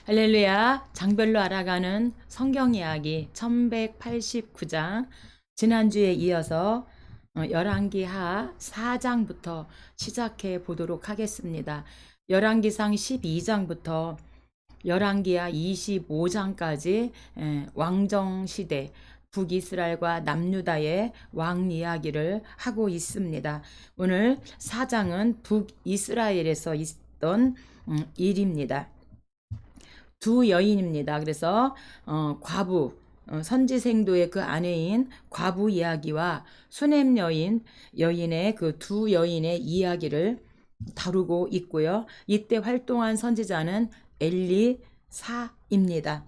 할렐루야. 장별로 알아가는 성경 이야기 1189장. 지난주에 이어서 열왕기하 4장부터 시작해 보도록 하겠습니다. 열왕기상 12장부터 열왕기하 25장까지 왕정시대 북이스라엘과 남유다의 왕 이야기를 하고 있습니다. 오늘 4장은 북이스라엘에서 있던 일입니다. 두 여인입니다. 그래서 과부, 선지생도의 그 아내인 과부 이야기와 수넴 여인의 그 두 여인의 이야기를 다루고 있고요. 이때 활동한 선지자는 엘리사입니다.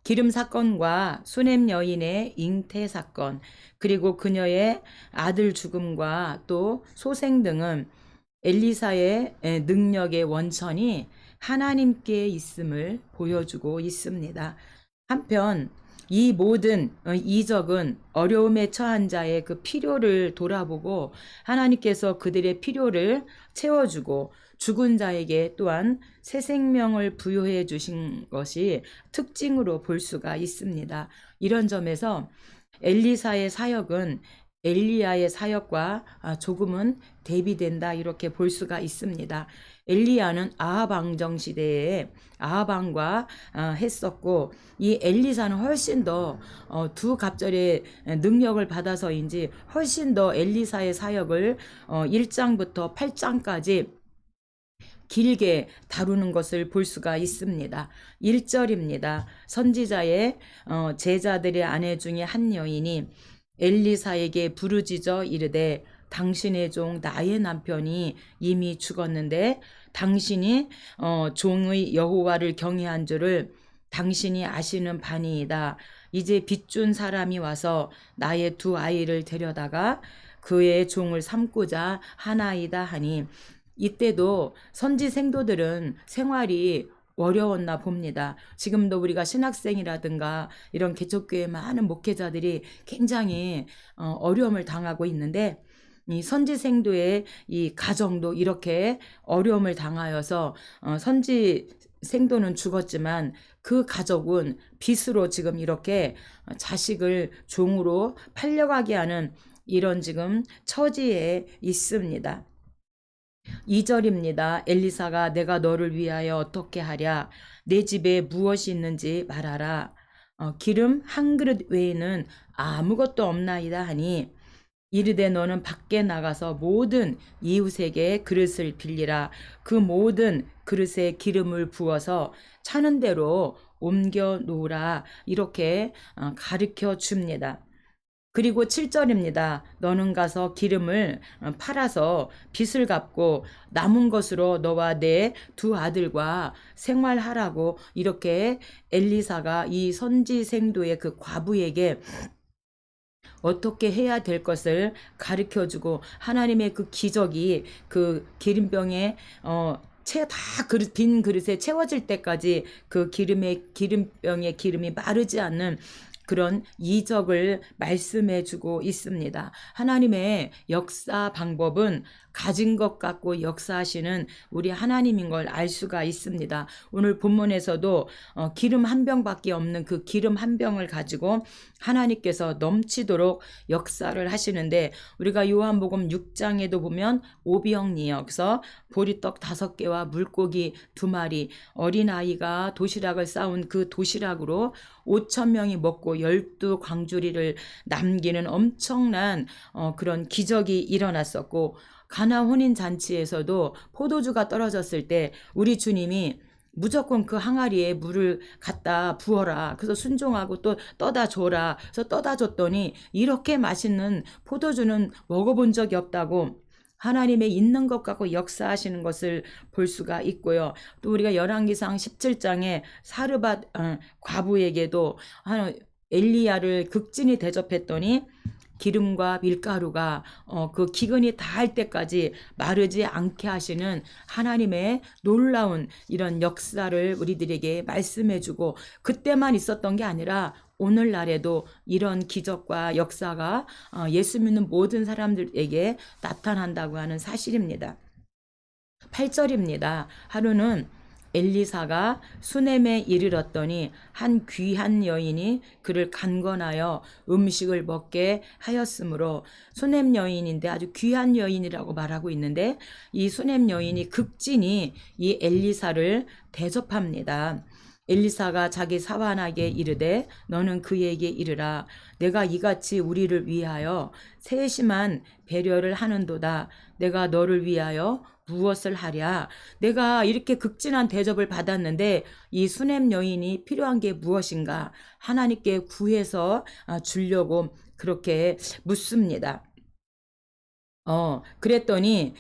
기름 사건과 수넴 여인의 잉태 사건, 그리고 그녀의 아들 죽음과 또 소생 등은 엘리사의 능력의 원천이 하나님께 있음을 보여주고 있습니다. 한편 이 모든 이적은 어려움에 처한 자의 그 필요를 돌아보고 하나님께서 그들의 필요를 채워주고 죽은 자에게 또한 새 생명을 부여해 주신 것이 특징으로 볼 수가 있습니다. 이런 점에서 엘리사의 사역은 엘리야의 사역과 조금은 대비된다, 이렇게 볼 수가 있습니다. 엘리야는 아합 왕정 시대에 아합 왕과 했었고, 이 엘리사는 훨씬 더 두 갑절의 능력을 받아서인지 훨씬 더 엘리사의 사역을 1장부터 8장까지 길게 다루는 것을 볼 수가 있습니다. 1절입니다. 선지자의 제자들의 아내 중에 한 여인이 엘리사에게 부르짖어 이르되 당신의 종 나의 남편이 이미 죽었는데 당신이 종의 여호와를 경외한 줄을 당신이 아시는 바니이다. 이제 빚준 사람이 와서 나의 두 아이를 데려다가 그의 종을 삼고자 하나이다 하니, 이때도 선지 생도들은 생활이 어려웠나 봅니다. 지금도 우리가 신학생이라든가 이런 개척교회 많은 목회자들이 굉장히 어려움을 당하고 있는데, 이 선지생도의 이 가정도 이렇게 어려움을 당하여서 선지생도는 죽었지만 그 가족은 빚으로 지금 이렇게 자식을 종으로 팔려가게 하는 이런 지금 처지에 있습니다. 2절입니다. 엘리사가 내가 너를 위하여 어떻게 하랴? 내 집에 무엇이 있는지 말하라. 기름 한 그릇 외에는 아무것도 없나이다 하니, 이르되 너는 밖에 나가서 모든 이웃에게 그릇을 빌리라. 그 모든 그릇에 기름을 부어서 차는 대로 옮겨 놓으라. 이렇게 가르쳐 줍니다. 그리고 7절입니다. 너는 가서 기름을 팔아서 빚을 갚고 남은 것으로 너와 내 두 아들과 생활하라고, 이렇게 엘리사가 이 선지생도의 그 과부에게 어떻게 해야 될 것을 가르쳐주고, 하나님의 그 기적이 그 기름병에 빈 그릇에 채워질 때까지 그 기름병의 기름이 마르지 않는 그런 이적을 말씀해 주고 있습니다. 하나님의 역사 방법은 가진 것 갖고 역사하시는 우리 하나님인 걸 알 수가 있습니다. 오늘 본문에서도 기름 한 병밖에 없는 그 기름 한 병을 가지고 하나님께서 넘치도록 역사를 하시는데, 우리가 요한복음 6장에도 보면 오병이어서 보리떡 5개와 물고기 2마리, 어린아이가 도시락을 싸운 그 도시락으로 5,000명이 먹고 12광주리를 남기는 엄청난 그런 기적이 일어났었고, 가나 혼인잔치에서도 포도주가 떨어졌을 때 우리 주님이 무조건 그 항아리에 물을 갖다 부어라. 그래서 순종하고 또 떠다 줘라. 그래서 떠다 줬더니 이렇게 맛있는 포도주는 먹어본 적이 없다고 하나님의 있는 것 갖고 역사하시는 것을 볼 수가 있고요. 또 우리가 열왕기상 17장에 사르밧 과부에게도 엘리야를 극진히 대접했더니 기름과 밀가루가 그 기근이 다할 때까지 마르지 않게 하시는 하나님의 놀라운 이런 역사를 우리들에게 말씀해주고, 그때만 있었던 게 아니라 오늘날에도 이런 기적과 역사가 예수 믿는 모든 사람들에게 나타난다고 하는 사실입니다. 8절입니다. 하루는 엘리사가 수넴에 이르렀더니 한 귀한 여인이 그를 간건하여 음식을 먹게 하였으므로, 수넴 여인인데 아주 귀한 여인이라고 말하고 있는데, 이 수넴 여인이 극진히 이 엘리사를 대접합니다. 엘리사가 자기 사환에게 이르되 너는 그에게 이르라. 내가 이같이 우리를 위하여 세심한 배려를 하는도다. 내가 너를 위하여 무엇을 하랴. 내가 이렇게 극진한 대접을 받았는데 이 수넴 여인이 필요한 게 무엇인가? 하나님께 구해서 주려고 그렇게 묻습니다. 그랬더니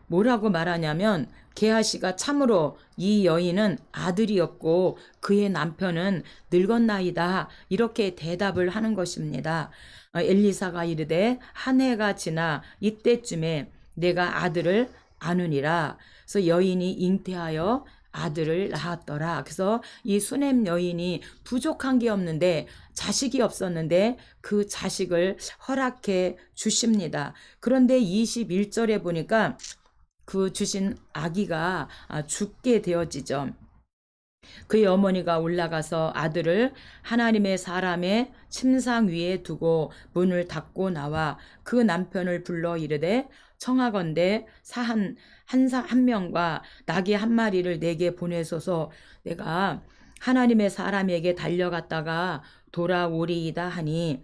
뭐라고 말하냐면, 게하시가 참으로 이 여인은 아들이 없고 그의 남편은 늙었나이다, 이렇게 대답을 하는 것입니다. 엘리사가 이르되 한 해가 지나 이때쯤에 내가 아들을 아느니라. 그래서 여인이 잉태하여 아들을 낳았더라. 그래서 이 수넴 여인이 부족한 게 없는데, 자식이 없었는데 그 자식을 허락해 주십니다. 그런데 21절에 보니까 그 주신 아기가 죽게 되어지죠. 그의 어머니가 올라가서 아들을 하나님의 사람의 침상 위에 두고 문을 닫고 나와 그 남편을 불러 이르되 청하건대 한 명과 나귀 한 마리를 내게 보내소서. 내가 하나님의 사람에게 달려갔다가 돌아오리이다 하니,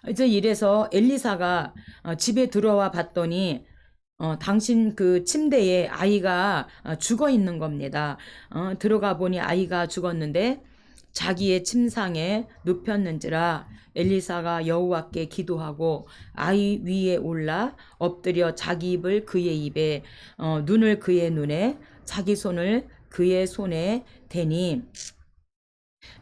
이제 이래서 엘리사가 집에 들어와 봤더니 당신 그 침대에 아이가 죽어 있는 겁니다. 들어가 보니 아이가 죽었는데 자기의 침상에 눕혔는지라. 엘리사가 여호와께 기도하고 아이 위에 올라 엎드려 자기 입을 그의 입에, 눈을 그의 눈에, 자기 손을 그의 손에 대니,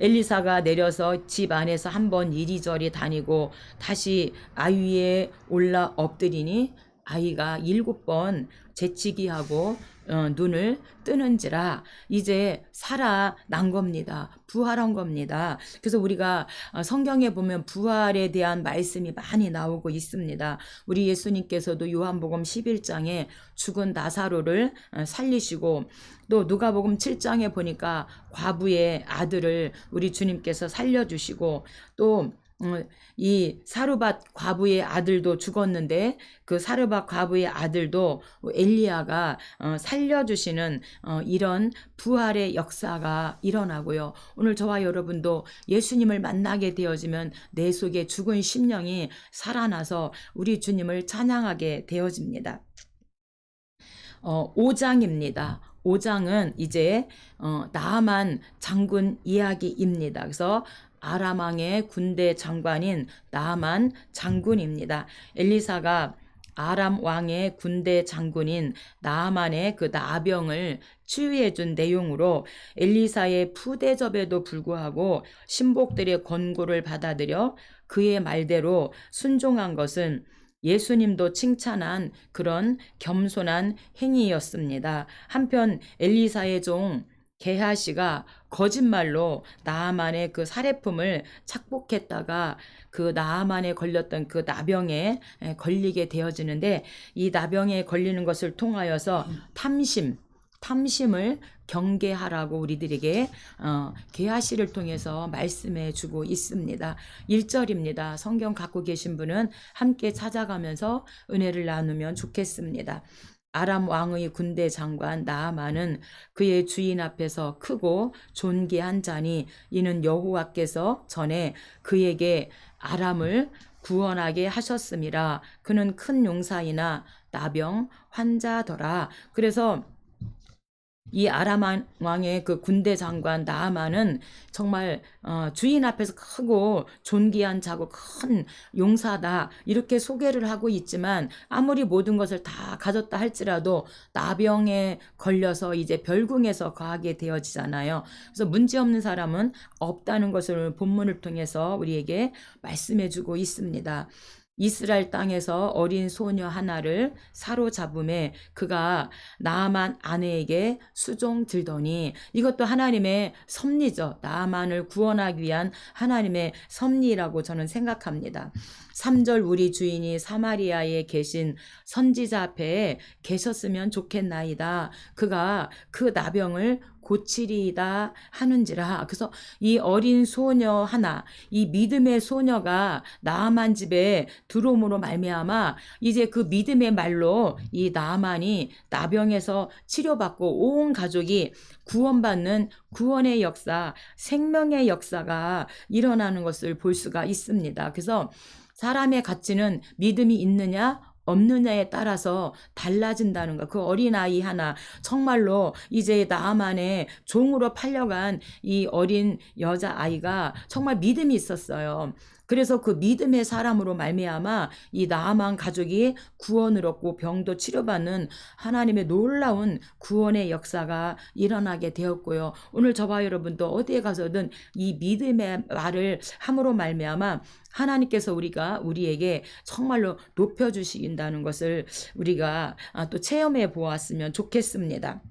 엘리사가 내려서 집 안에서 한번 이리저리 다니고 다시 아이 위에 올라 엎드리니 아이가 7번 재치기 하고 눈을 뜨는지라. 이제 살아난 겁니다. 부활한 겁니다. 그래서 우리가 성경에 보면 부활에 대한 말씀이 많이 나오고 있습니다. 우리 예수님께서도 요한복음 11장에 죽은 나사로를 살리시고, 또 누가복음 7장에 보니까 과부의 아들을 우리 주님께서 살려주시고, 또 이 사르밧 과부의 아들도 죽었는데 그 사르밧 과부의 아들도 엘리야가 살려주시는 이런 부활의 역사가 일어나고요. 오늘 저와 여러분도 예수님을 만나게 되어지면 내 속에 죽은 심령이 살아나서 우리 주님을 찬양하게 되어집니다. 5장입니다. 5장은 이제 나아만 장군 이야기입니다. 그래서 아람 왕의 군대 장관인 나아만 장군입니다. 엘리사가 아람 왕의 군대 장군인 나아만의 그 나병을 치유해 준 내용으로 엘리사의 푸대접에도 불구하고 신복들의 권고를 받아들여 그의 말대로 순종한 것은 예수님도 칭찬한 그런 겸손한 행위였습니다. 한편 엘리사의 종 게하시가 거짓말로 나아만의 그 사례품을 착복했다가 그 나아만에 걸렸던 그 나병에 걸리게 되어지는데, 이 나병에 걸리는 것을 통하여서 탐심을 경계하라고 우리들에게 게하시를 통해서 말씀해 주고 있습니다. 1절입니다. 성경 갖고 계신 분은 함께 찾아가면서 은혜를 나누면 좋겠습니다. 아람 왕의 군대 장관 나아만은 그의 주인 앞에서 크고 존귀한 자니, 이는 여호와께서 전에 그에게 아람을 구원하게 하셨음이라. 그는 큰 용사이나 나병 환자더라. 그래서 이 아람 왕의 그 군대 장관 나아만은 정말 주인 앞에서 크고 존귀한 자고 큰 용사다, 이렇게 소개를 하고 있지만, 아무리 모든 것을 다 가졌다 할지라도 나병에 걸려서 이제 별궁에서 거하게 되어지잖아요. 그래서 문제없는 사람은 없다는 것을 본문을 통해서 우리에게 말씀해주고 있습니다. 이스라엘 땅에서 어린 소녀 하나를 사로잡음에 그가 나아만 아내에게 수종 들더니, 이것도 하나님의 섭리죠. 나아만을 구원하기 위한 하나님의 섭리라고 저는 생각합니다. 3절 우리 주인이 사마리아에 계신 선지자 앞에 계셨으면 좋겠나이다. 그가 그 나병을 고치리이다 하는지라. 그래서 이 어린 소녀 하나, 이 믿음의 소녀가 나아만 집에 들어옴으로 말미암아 이제 그 믿음의 말로 이 나아만이 나병에서 치료받고 온 가족이 구원받는 구원의 역사, 생명의 역사가 일어나는 것을 볼 수가 있습니다. 그래서 사람의 가치는 믿음이 있느냐 없느냐에 따라서 달라진다는 거. 그 어린아이 하나, 정말로 이제 나아만의 종으로 팔려간 이 어린 여자아이가 정말 믿음이 있었어요. 그래서 그 믿음의 사람으로 말미암아 이 나아만 가족이 구원을 얻고 병도 치료받는 하나님의 놀라운 구원의 역사가 일어나게 되었고요. 오늘 저와 여러분도 어디에 가서든 이 믿음의 말을 함으로 말미암아 하나님께서 우리에게 정말로 높여주신다는 것을 우리가 또 체험해 보았으면 좋겠습니다.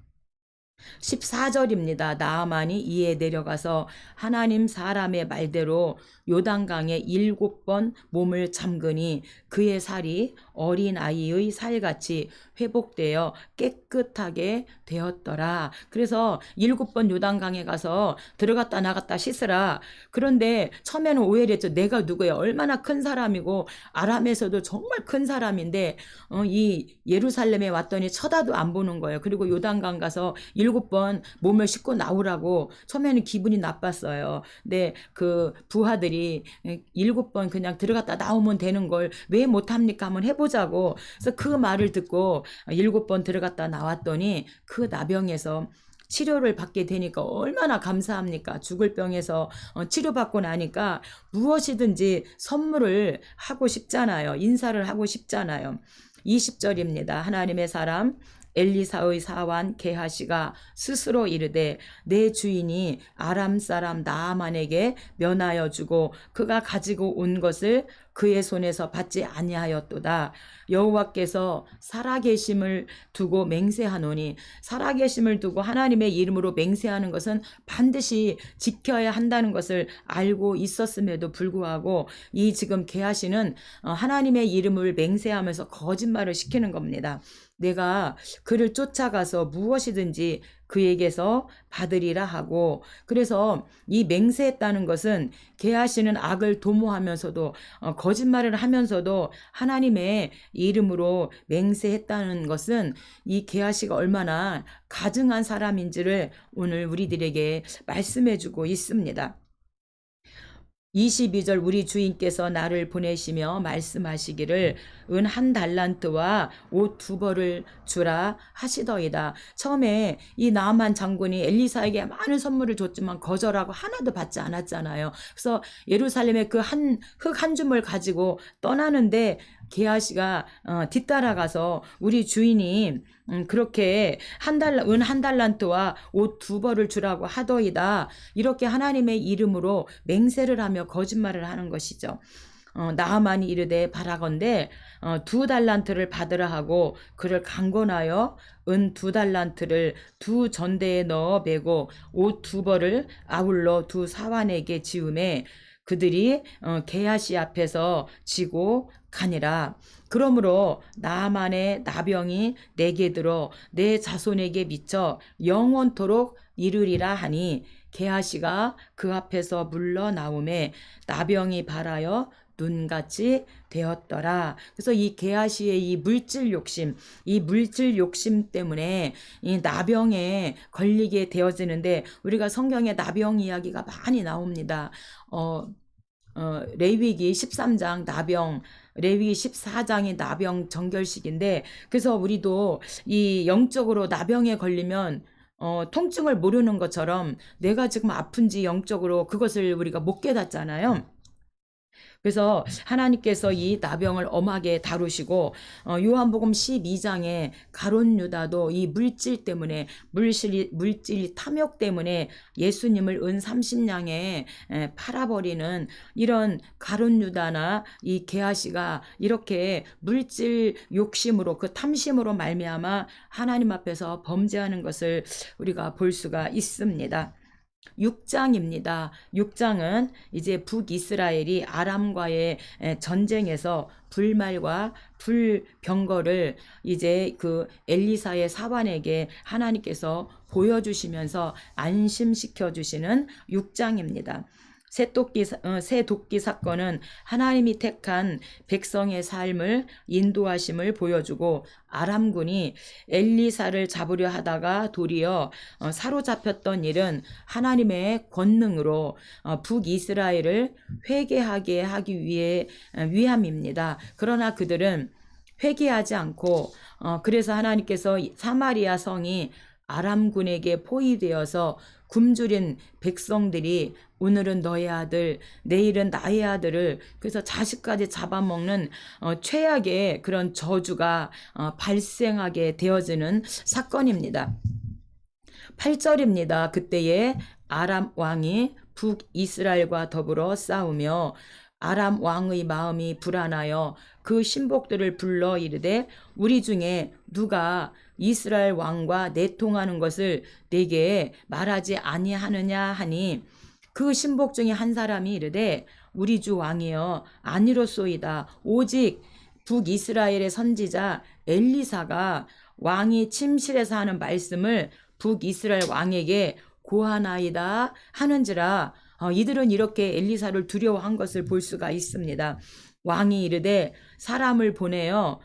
14절입니다. 나아만이 이에 내려가서 하나님 사람의 말대로 요단강에 7번 몸을 잠그니 그의 살이 어린아이의 살같이 회복되어 깨끗하게 되었더라. 그래서 7번 요단강에 가서 들어갔다 나갔다 씻으라. 그런데 처음에는 오해를 했죠. 내가 누구야? 얼마나 큰 사람이고 아람에서도 정말 큰 사람인데 이 예루살렘에 왔더니 쳐다도 안 보는 거예요. 그리고 요단강 가서 7번 몸을 씻고 나오라고 처음에는 기분이 나빴어요. 근데 그 부하들이 7번 그냥 들어갔다 나오면 되는 걸 왜 못합니까? 한번 해보자고. 그래서 그 말을 듣고 7번 들어갔다 나왔더니 그 나병에서 치료를 받게 되니까 얼마나 감사합니까? 죽을 병에서 치료받고 나니까 무엇이든지 선물을 하고 싶잖아요. 인사를 하고 싶잖아요. 20절입니다. 하나님의 사람 엘리사의 사환 게하시가 스스로 이르되 내 주인이 아람 사람 나아만에게 면하여 주고 그가 가지고 온 것을 그의 손에서 받지 아니하였도다. 여호와께서 살아계심을 두고 맹세하노니, 살아계심을 두고 하나님의 이름으로 맹세하는 것은 반드시 지켜야 한다는 것을 알고 있었음에도 불구하고 이 지금 게하시는 하나님의 이름을 맹세하면서 거짓말을 시키는 겁니다. 내가 그를 쫓아가서 무엇이든지 그에게서 받으리라 하고, 그래서 이 맹세했다는 것은 게하시는 악을 도모하면서도 거짓말을 하면서도 하나님의 이름으로 맹세했다는 것은 이 게하시가 얼마나 가증한 사람인지를 오늘 우리들에게 말씀해주고 있습니다. 22절 우리 주인께서 나를 보내시며 말씀하시기를 은 1달란트와 옷 2벌을 주라 하시더이다. 처음에 이 나아만 장군이 엘리사에게 많은 선물을 줬지만 거절하고 하나도 받지 않았잖아요. 그래서 예루살렘에 그 흙 한 줌을 가지고 떠나는데 게하시가 뒤따라가서 우리 주인이 그렇게 은 1달란트와 옷 2벌을 주라고 하더이다. 이렇게 하나님의 이름으로 맹세를 하며 거짓말을 하는 것이죠. 나아만이 이르되 바라건대 2달란트를 받으라 하고 그를 강권하여 은 2달란트를 2전대에 넣어 매고 옷 2벌을 아울러 2사환에게 지우매 그들이 게하시 앞에서 지고 가니라. 그러므로 나아만의 나병이 내게 들어 내 자손에게 미쳐 영원토록 이르리라 하니 게하시가 그 앞에서 물러나오매 나병이 발하여 눈같이 되었더라. 그래서 이 게하시의 이 물질 욕심 때문에 이 나병에 걸리게 되어지는데, 우리가 성경에 나병 이야기가 많이 나옵니다. 레위기 13장 나병, 레위기 14장이 나병 정결식인데, 그래서 우리도 이 영적으로 나병에 걸리면 통증을 모르는 것처럼 내가 지금 아픈지 영적으로 그것을 우리가 못 깨닫잖아요. 그래서 하나님께서 이 나병을 엄하게 다루시고 요한복음 12장에 가룟 유다도 이 물질 때문에 물질 탐욕 때문에 예수님을 은 30냥에 팔아버리는 이런 가룟 유다나 이 게하시가 이렇게 물질 욕심으로 그 탐심으로 말미암아 하나님 앞에서 범죄하는 것을 우리가 볼 수가 있습니다. 6장입니다. 6장은 이제 북이스라엘이 아람과의 전쟁에서 불말과 불병거를 이제 그 엘리사의 사환에게 하나님께서 보여주시면서 안심시켜 주시는 6장입니다. 새 도끼 사건은 하나님이 택한 백성의 삶을 인도하심을 보여주고, 아람군이 엘리사를 잡으려 하다가 도리어 사로잡혔던 일은 하나님의 권능으로 북이스라엘을 회개하게 하기 위함입니다. 그러나 그들은 회개하지 않고, 그래서 하나님께서 사마리아 성이 아람군에게 포위되어서 굶주린 백성들이 오늘은 너의 아들, 내일은 나의 아들을, 그래서 자식까지 잡아먹는 최악의 그런 저주가 발생하게 되어지는 사건입니다. 8절입니다. 그때에 아람 왕이 북이스라엘과 더불어 싸우며 아람 왕의 마음이 불안하여 그 신복들을 불러 이르되, 우리 중에 누가 이스라엘 왕과 내통하는 것을 내게 말하지 아니하느냐 하니, 그 신복 중에 한 사람이 이르되, 우리 주 왕이여 아니로소이다. 오직 북이스라엘의 선지자 엘리사가 왕이 침실에서 하는 말씀을 북이스라엘 왕에게 고하나이다 하는지라. 이들은 이렇게 엘리사를 두려워한 것을 볼 수가 있습니다. 왕이 이르되, 사람을 보내어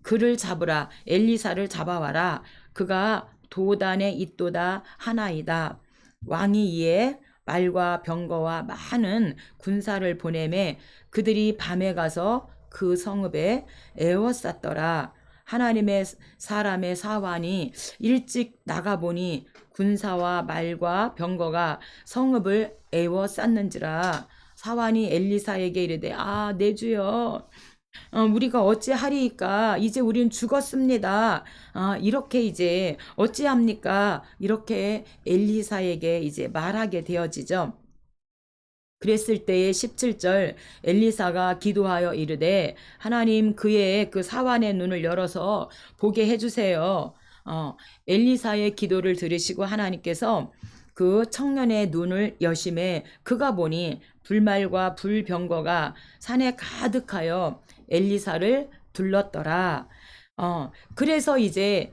그를 잡으라. 엘리사를 잡아와라. 그가 도단에 있도다 하나이다. 왕이 이에 말과 병거와 많은 군사를 보내매 그들이 밤에 가서 그 성읍에 에워쌌더라. 하나님의 사람의 사환이 일찍 나가보니 군사와 말과 병거가 성읍을 에워쌌는지라. 사환이 엘리사에게 이르되, 내 주여, 우리가 어찌하리이까? 이제 우리는 죽었습니다. 이렇게 이제 어찌합니까? 이렇게 엘리사에게 이제 말하게 되어지죠. 그랬을 때에 17절, 엘리사가 기도하여 이르되, 하나님 그의 그 사환의 눈을 열어서 보게 해주세요. 엘리사의 기도를 들으시고 하나님께서 그 청년의 눈을 여심해 그가 보니 불말과 불병거가 산에 가득하여 엘리사를 둘렀더라. 그래서 이제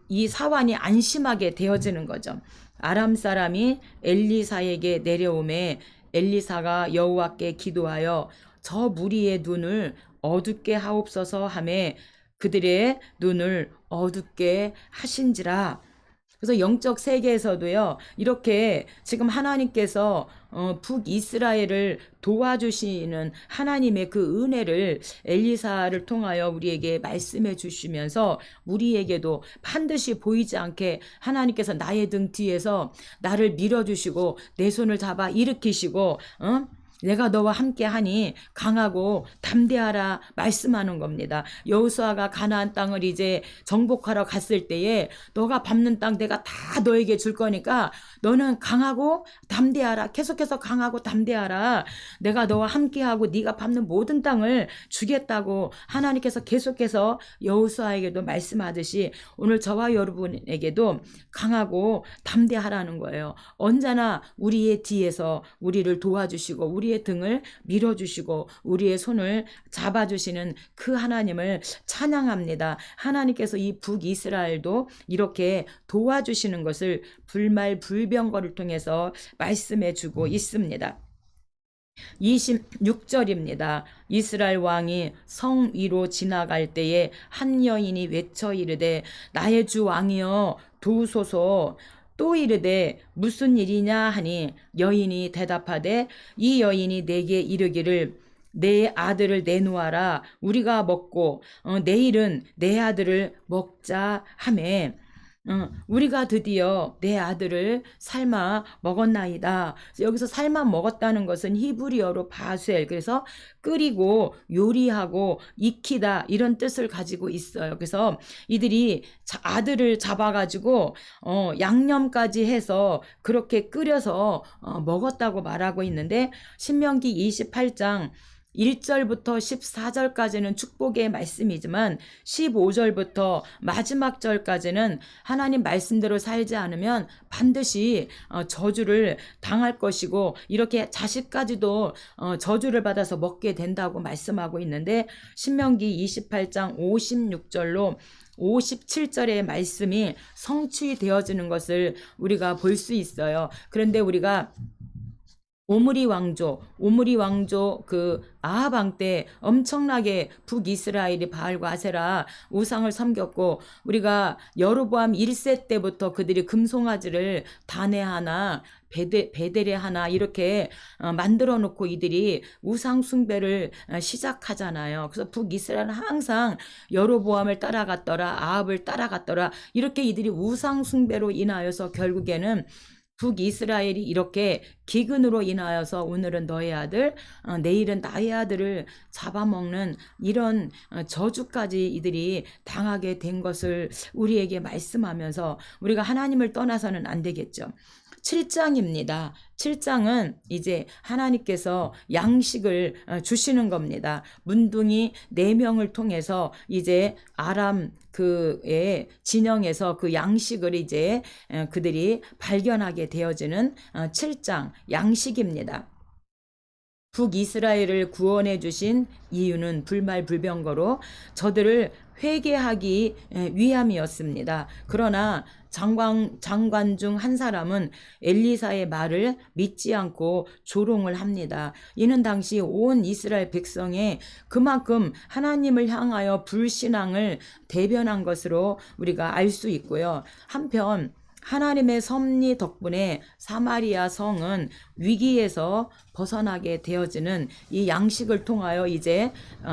이 사환이 안심하게 되어지는 거죠. 아람 사람이 엘리사에게 내려오매 엘리사가 여호와께 기도하여 저 무리의 눈을 어둡게 하옵소서 하매 그들의 눈을 어둡게 하신지라. 그래서 영적 세계에서도요, 이렇게 지금 하나님께서 북이스라엘을 도와주시는 하나님의 그 은혜를 엘리사를 통하여 우리에게 말씀해 주시면서 우리에게도 반드시 보이지 않게 하나님께서 나의 등 뒤에서 나를 밀어주시고 내 손을 잡아 일으키시고 내가 너와 함께하니 강하고 담대하라 말씀하는 겁니다. 여호수아가 가나안 땅을 이제 정복하러 갔을 때에 너가 밟는 땅 내가 다 너에게 줄 거니까 너는 강하고 담대하라. 계속해서 강하고 담대하라. 내가 너와 함께하고 네가 밟는 모든 땅을 주겠다고 하나님께서 계속해서 여호수아에게도 말씀하듯이 오늘 저와 여러분에게도 강하고 담대하라는 거예요. 언제나 우리의 뒤에서 우리를 도와주시고 우리의 등을 밀어주시고 우리의 손을 잡아주시는 그 하나님을 찬양합니다. 하나님께서 이 북이스라엘도 이렇게 도와주시는 것을 불말 불병거를 통해서 말씀해 주고 있습니다. 26절입니다. 이스라엘 왕이 성 위로 지나갈 때에 한 여인이 외쳐 이르되, 나의 주 왕이여 도우소서. 또 이르되, 무슨 일이냐 하니 여인이 대답하되, 이 여인이 내게 이르기를 내 아들을 내놓아라. 우리가 먹고 내일은 내 아들을 먹자 하매 우리가 드디어 내 아들을 삶아 먹었나이다. 여기서 삶아 먹었다는 것은 히브리어로 바셀, 그래서 끓이고 요리하고 익히다 이런 뜻을 가지고 있어요. 그래서 이들이 아들을 잡아가지고 양념까지 해서 그렇게 끓여서 먹었다고 말하고 있는데, 신명기 28장 1절부터 14절까지는 축복의 말씀이지만 15절부터 마지막 절까지는 하나님 말씀대로 살지 않으면 반드시 저주를 당할 것이고 이렇게 자식까지도 저주를 받아서 먹게 된다고 말씀하고 있는데 신명기 28장 56절로 57절의 말씀이 성취되어지는 것을 우리가 볼 수 있어요. 그런데 우리가 오므리 왕조 그 아합 왕 때 엄청나게 북이스라엘이 바알과 아세라 우상을 섬겼고 우리가 여로보암 1세 때부터 그들이 금송아지를 다네 하나 베델에 하나 이렇게 만들어 놓고 이들이 우상 숭배를 시작하잖아요. 그래서 북이스라엘은 항상 여로보암을 따라갔더라, 아합을 따라갔더라. 이렇게 이들이 우상 숭배로 인하여서 결국에는 북이스라엘이 이렇게 기근으로 인하여서 오늘은 너의 아들, 내일은 나의 아들을 잡아먹는 이런 저주까지 이들이 당하게 된 것을 우리에게 말씀하면서 우리가 하나님을 떠나서는 안 되겠죠. 7장입니다. 7장은 이제 하나님께서 양식을 주시는 겁니다. 문둥이 4명을 통해서 이제 아람 그의 진영에서 그 양식을 이제 그들이 발견하게 되어지는 7장 양식입니다. 북이스라엘을 구원해 주신 이유는 불말불병거로 저들을 회개하기 위함이었습니다. 그러나 장관 중 한 사람은 엘리사의 말을 믿지 않고 조롱을 합니다. 이는 당시 온 이스라엘 백성의 그만큼 하나님을 향하여 불신앙을 대변한 것으로 우리가 알 수 있고요. 한편 하나님의 섭리 덕분에 사마리아 성은 위기에서 벗어나게 되어지는 이 양식을 통하여 이제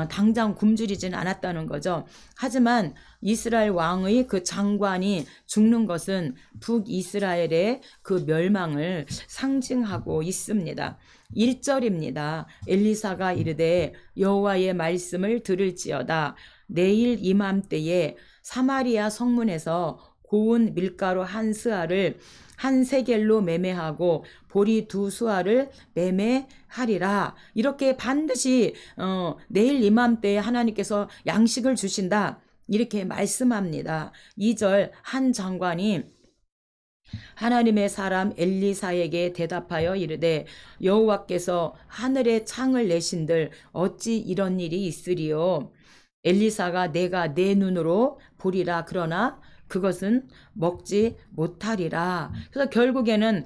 당장 굶주리진 않았다는 거죠. 하지만 이스라엘 왕의 그 장관이 죽는 것은 북이스라엘의 그 멸망을 상징하고 있습니다. 1절입니다. 엘리사가 이르되 여호와의 말씀을 들을지어다. 내일 이맘때에 사마리아 성문에서 고운 밀가루 한 스아를 한 세겔로 매매하고 보리 2수아를 매매하리라. 이렇게 반드시 내일 이맘때에 하나님께서 양식을 주신다. 이렇게 말씀합니다. 2절 한 장관이 하나님의 사람 엘리사에게 대답하여 이르되 여호와께서 하늘에 창을 내신들 어찌 이런 일이 있으리요. 엘리사가 내가 내 눈으로 보리라 그러나 그것은 먹지 못하리라. 그래서 결국에는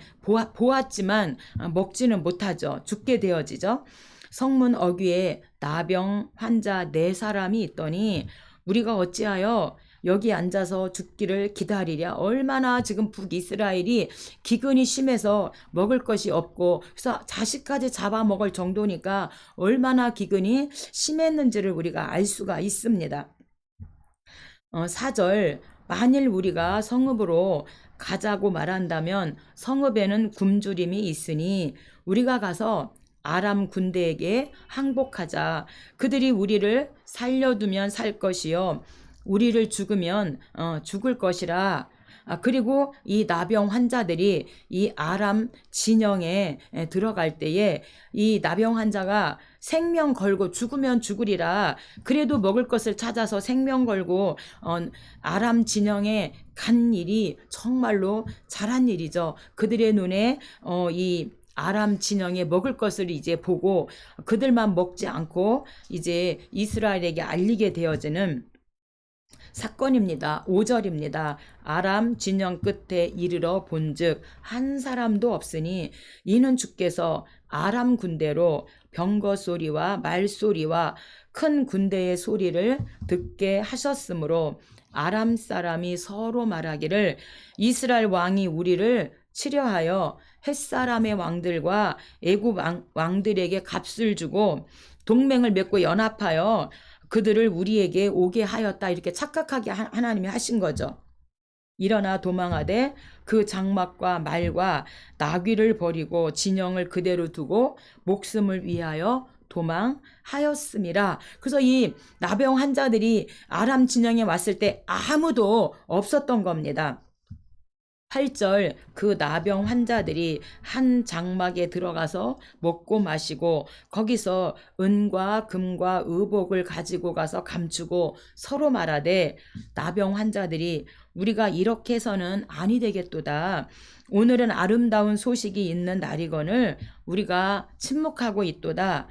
보았지만 먹지는 못하죠. 죽게 되어지죠. 성문 어귀에 나병 환자 4사람이 있더니 우리가 어찌하여 여기 앉아서 죽기를 기다리랴. 얼마나 지금 북이스라엘이 기근이 심해서 먹을 것이 없고 그래서 자식까지 잡아먹을 정도니까 얼마나 기근이 심했는지를 우리가 알 수가 있습니다. 4절 만일 우리가 성읍으로 가자고 말한다면 성읍에는 굶주림이 있으니 우리가 가서 아람 군대에게 항복하자. 그들이 우리를 살려두면 살 것이요 우리를 죽으면 죽을 것이라. 그리고 이 나병 환자들이 이 아람 진영에 들어갈 때에 이 나병 환자가 생명 걸고 죽으면 죽으리라. 그래도 먹을 것을 찾아서 생명 걸고 아람 진영에 간 일이 정말로 잘한 일이죠. 그들의 눈에 이 아람 진영에 먹을 것을 이제 보고 그들만 먹지 않고 이제 이스라엘에게 알리게 되어지는 사건입니다. 5절입니다. 아람 진영 끝에 이르러 본즉 한 사람도 없으니 이는 주께서 아람 군대로 병거 소리와 말소리와 큰 군대의 소리를 듣게 하셨으므로 아람 사람이 서로 말하기를 이스라엘 왕이 우리를 치려하여 햇사람의 왕들과 애굽 왕들에게 값을 주고 동맹을 맺고 연합하여 그들을 우리에게 오게 하였다. 이렇게 착각하게 하나님이 하신 거죠. 일어나 도망하되 그 장막과 말과 나귀를 버리고 진영을 그대로 두고 목숨을 위하여 도망하였음이라. 그래서 이 나병 환자들이 아람 진영에 왔을 때 아무도 없었던 겁니다. 8절 그 나병 환자들이 한 장막에 들어가서 먹고 마시고 거기서 은과 금과 의복을 가지고 가서 감추고 서로 말하되 나병 환자들이 우리가 이렇게 해서는 아니 되겠도다. 오늘은 아름다운 소식이 있는 날이거늘 우리가 침묵하고 있도다.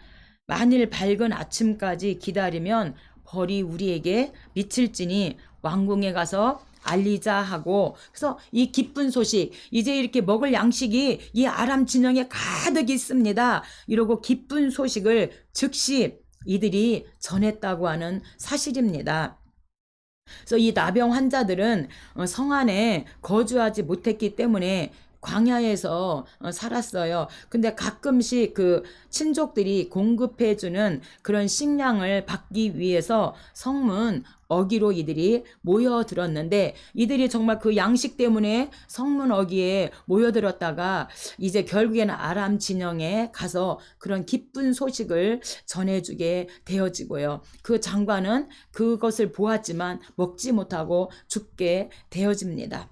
만일 밝은 아침까지 기다리면 벌이 우리에게 미칠지니 왕궁에 가서 알리자 하고, 그래서 이 기쁜 소식, 이제 이렇게 먹을 양식이 이 아람 진영에 가득 있습니다. 이러고 기쁜 소식을 즉시 이들이 전했다고 하는 사실입니다. 그래서 이 나병 환자들은 성 안에 거주하지 못했기 때문에 광야에서 살았어요. 근데 가끔씩 그 친족들이 공급해주는 그런 식량을 받기 위해서 성문 어기로 이들이 모여들었는데, 이들이 정말 그 양식 때문에 성문 어기에 모여들었다가 이제 결국에는 아람 진영에 가서 그런 기쁜 소식을 전해주게 되어지고요. 그 장관은 그것을 보았지만 먹지 못하고 죽게 되어집니다.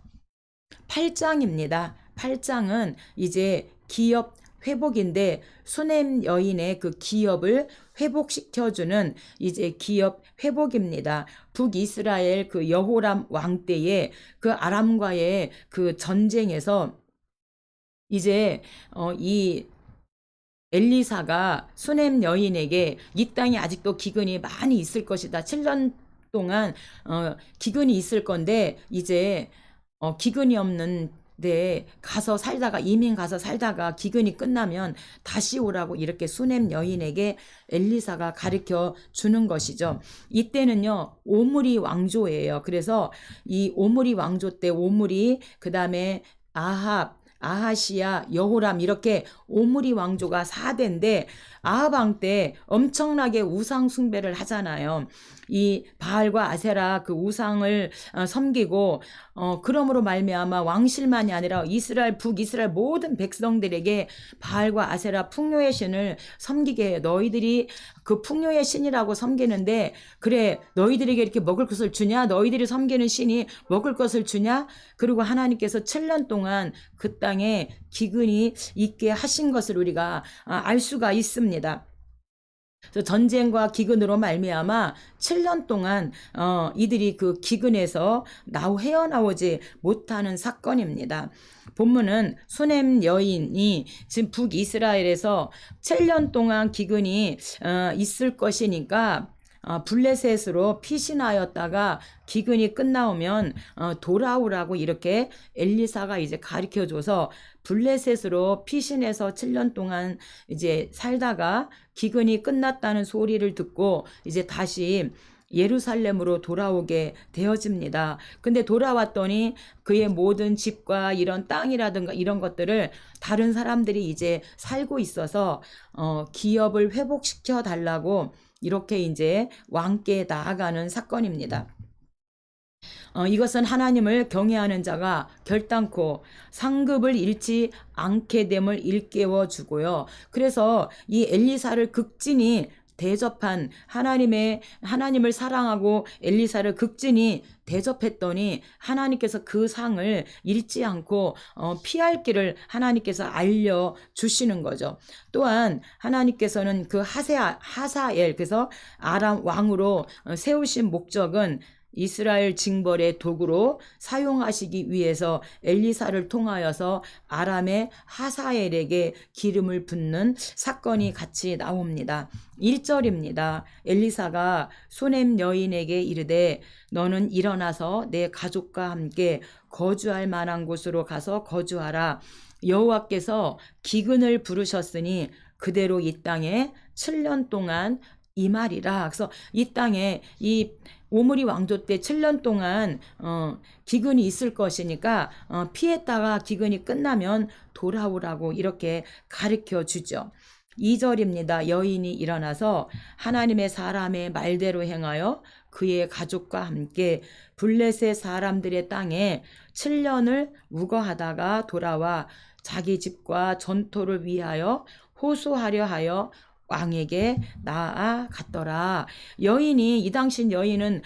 8장입니다. 8장은 이제 기업 회복인데, 수넴 여인의 그 기업을 회복시켜주는 이제 기업 회복입니다. 북이스라엘 그 여호람 왕 때에 그 아람과의 그 전쟁에서 이제 이 엘리사가 수넴 여인에게 이 땅에 아직도 기근이 많이 있을 것이다. 7년 동안 기근이 있을 건데 이제 기근이 없는 데 가서 살다가, 이민 가서 살다가 기근이 끝나면 다시 오라고 이렇게 수넴 여인에게 엘리사가 가르쳐 주는 것이죠. 이때는요 오므리 왕조예요. 그래서 이 오므리 왕조 때 오므리, 그 다음에 아합, 아하시야, 여호람, 이렇게 오므리 왕조가 4대인데 아합 왕 때 엄청나게 우상 숭배를 하잖아요. 이 바알과 아세라 그 우상을 섬기고 그러므로 말미암아 왕실만이 아니라 이스라엘, 북이스라엘 모든 백성들에게 바알과 아세라 풍요의 신을 섬기게 해요. 너희들이 그 풍요의 신이라고 섬기는데, 그래 너희들에게 이렇게 먹을 것을 주냐? 너희들이 섬기는 신이 먹을 것을 주냐? 그리고 하나님께서 7년 동안 그 땅에 기근이 있게 하신 것을 우리가 알 수가 있습니다. 그래서 전쟁과 기근으로 말미암아 7년 동안 이들이 그 기근에서 헤어나오지 못하는 사건입니다. 본문은 수넴 여인이 지금 북이스라엘에서 7년 동안 기근이 있을 것이니까 블레셋으로 피신하였다가 기근이 끝나오면 돌아오라고 이렇게 엘리사가 이제 가르쳐줘서 블레셋으로 피신해서 7년 동안 이제 살다가 기근이 끝났다는 소리를 듣고 이제 다시 예루살렘으로 돌아오게 되어집니다. 근데 돌아왔더니 그의 모든 집과 이런 땅이라든가 이런 것들을 다른 사람들이 이제 살고 있어서 기업을 회복시켜 달라고 이렇게 이제 왕께 나아가는 사건입니다. 이것은 하나님을 경외하는 자가 결단코 상급을 잃지 않게 됨을 일깨워 주고요. 그래서 이 엘리사를 극진히 대접한 하나님을 사랑하고 엘리사를 극진히 대접했더니 하나님께서 그 상을 잃지 않고 피할 길을 하나님께서 알려주시는 거죠. 또한 하나님께서는 그 하사엘, 그래서 아람 왕으로 세우신 목적은 이스라엘 징벌의 도구로 사용하시기 위해서 엘리사를 통하여서 아람의 하사엘에게 기름을 붓는 사건이 같이 나옵니다. 1절입니다. 엘리사가 수넴 여인에게 이르되 너는 일어나서 내 가족과 함께 거주할 만한 곳으로 가서 거주하라. 여호와께서 기근을 부르셨으니 그대로 이 땅에 7년 동안 임하리라. 그래서 이 땅에 이 오므리 왕조 때 7년 동안 기근이 있을 것이니까 피했다가 기근이 끝나면 돌아오라고 이렇게 가르쳐 주죠. 2절입니다. 여인이 일어나서 하나님의 사람의 말대로 행하여 그의 가족과 함께 블레셋 사람들의 땅에 7년을 우거하다가 돌아와 자기 집과 전토를 위하여 호소하려 하여 왕에게 나아갔더라. 여인이, 이 당시 여인은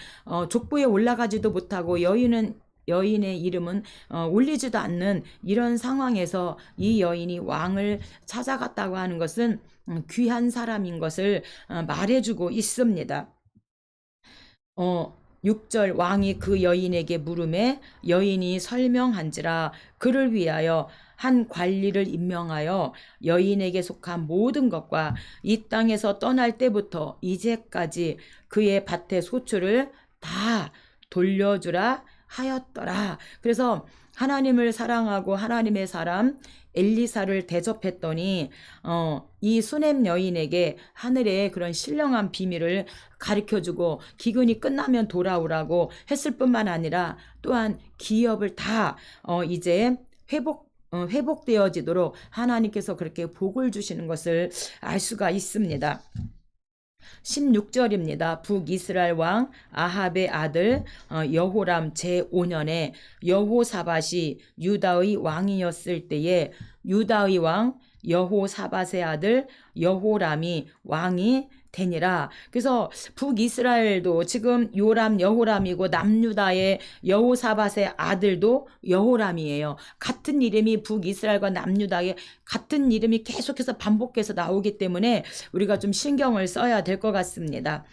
족부에 올라가지도 못하고 여인은 여인의 이름은 울리지도 않는 이런 상황에서 이 여인이 왕을 찾아갔다고 하는 것은 귀한 사람인 것을 말해주고 있습니다. 6절 왕이 그 여인에게 물음에 여인이 설명한지라 그를 위하여 한 관리를 임명하여 여인에게 속한 모든 것과 이 땅에서 떠날 때부터 이제까지 그의 밭의 소출을 다 돌려주라 하였더라. 그래서 하나님을 사랑하고 하나님의 사람 엘리사를 대접했더니 이 수넴 여인에게 하늘의 그런 신령한 비밀을 가르쳐주고 기근이 끝나면 돌아오라고 했을 뿐만 아니라 또한 기업을 다 이제 회복되어지도록 하나님께서 그렇게 복을 주시는 것을 알 수가 있습니다. 16절입니다. 북이스라엘 왕 아합의 아들 여호람 제5년에 여호사밧이 유다의 왕이었을 때에 유다의 왕 여호사밧의 아들 여호람이 왕이 되니라. 그래서 북이스라엘도 지금 요람 여호람이고 남유다의 여호사밧의 아들도 여호람이에요. 같은 이름이 북이스라엘과 남유다의 같은 이름이 계속해서 반복해서 나오기 때문에 우리가 좀 신경을 써야 될 것 같습니다.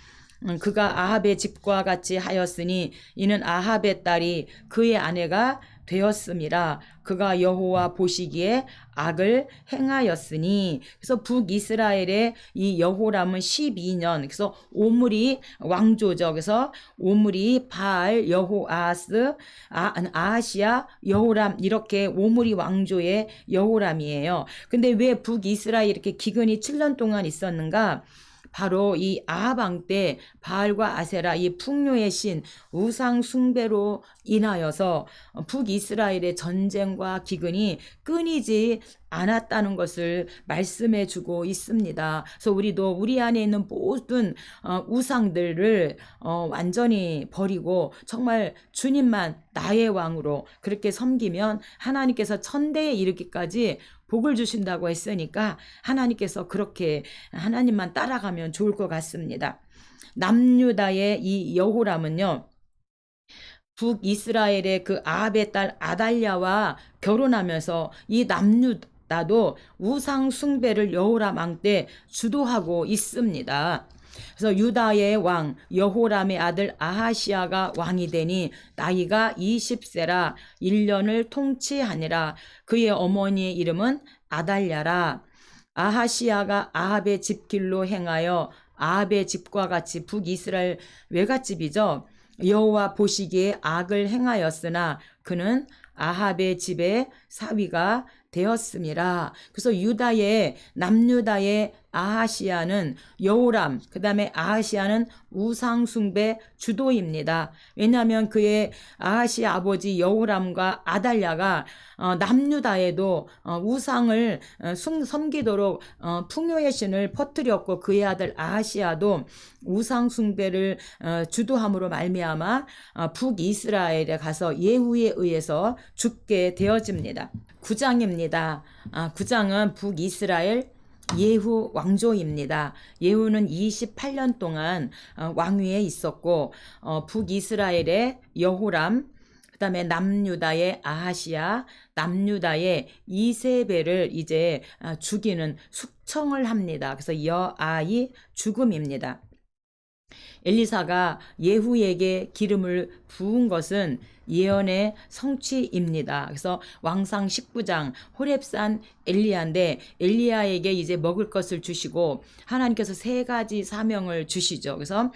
그가 아합의 집과 같이 하였으니 이는 아합의 딸이 그의 아내가 되었음이라. 그가 여호와 보시기에 악을 행하였으니. 그래서 북이스라엘의 이 여호람은 12년, 그래서 오므리 왕조죠. 그래서 오므리 바알 여호아스 아하시아 여호람, 이렇게 오므리 왕조의 여호람이에요. 근데 왜 북이스라엘 이렇게 기근이 7년 동안 있었는가? 바로 이 아합 왕 때 바알과 아세라, 이 풍요의 신 우상 숭배로 인하여서 북이스라엘의 전쟁과 기근이 끊이지 않았다는 것을 말씀해 주고 있습니다. 그래서 우리도 우리 안에 있는 모든 우상들을 완전히 버리고 정말 주님만 나의 왕으로 그렇게 섬기면 하나님께서 천대에 이르기까지 복을 주신다고 했으니까 하나님께서 그렇게 하나님만 따라가면 좋을 것 같습니다. 남유다의 이 여호람은요, 북이스라엘의 그 아합의 딸 아달랴와 결혼하면서 이 남유다도 우상 숭배를 여호람 왕 때 주도하고 있습니다. 그래서 유다의 왕 여호람의 아들 아하시아가 왕이 되니 나이가 20세라 1년을 통치하니라. 그의 어머니의 이름은 아달랴라. 아하시아가 아합의 집길로 행하여 아합의 집과 같이 북이스라엘 외갓집이죠. 여호와 보시기에 악을 행하였으나 그는 아합의 집의 사위가 되었음이라. 그래서 유다의 남유다의 아하시아는 여호람, 그 다음에 아하시아는 우상숭배 주도입니다. 왜냐하면 그의 아하시아 아버지 여호람과 아달랴가 남유다에도 우상을 섬기도록 풍요의 신을 퍼뜨렸고 그의 아들 아하시아도 우상숭배를 주도함으로 말미암아 북이스라엘에 가서 예후에 의해서 죽게 되어집니다. 9장입니다. 9장은 북이스라엘 예후 왕조입니다. 예후는 28년 동안 왕위에 있었고 북이스라엘의 여호람, 그 다음에 남유다의 아하시아, 남유다의 이세벨을 이제 죽이는 숙청을 합니다. 그래서 여아의 죽음입니다. 엘리사가 예후에게 기름을 부은 것은 예언의 성취입니다. 그래서 왕상 19장 호렙산 엘리야인데 엘리야에게 이제 먹을 것을 주시고 하나님께서 3가지 사명을 주시죠. 그래서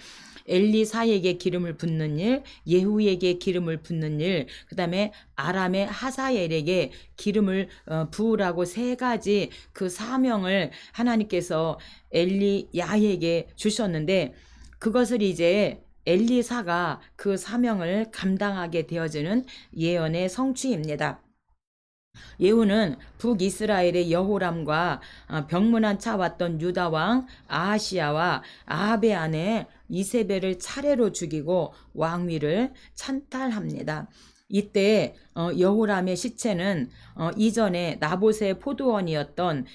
엘리사에게 기름을 붓는 일, 예후에게 기름을 붓는 일, 그 다음에 아람의 하사엘에게 기름을 부으라고 3가지 그 사명을 하나님께서 엘리야에게 주셨는데 그것을 이제 엘리사가 그 사명을 감당하게 되어지는 예언의 성취입니다. 예후는 북이스라엘의 여호람과 병문안 차 왔던 유다 왕 아하시아와 아합의 아내 이세벨을 차례로 죽이고 왕위를 찬탈합니다. 이때 여호람의 시체는 이전에 나봇의 포도원이었던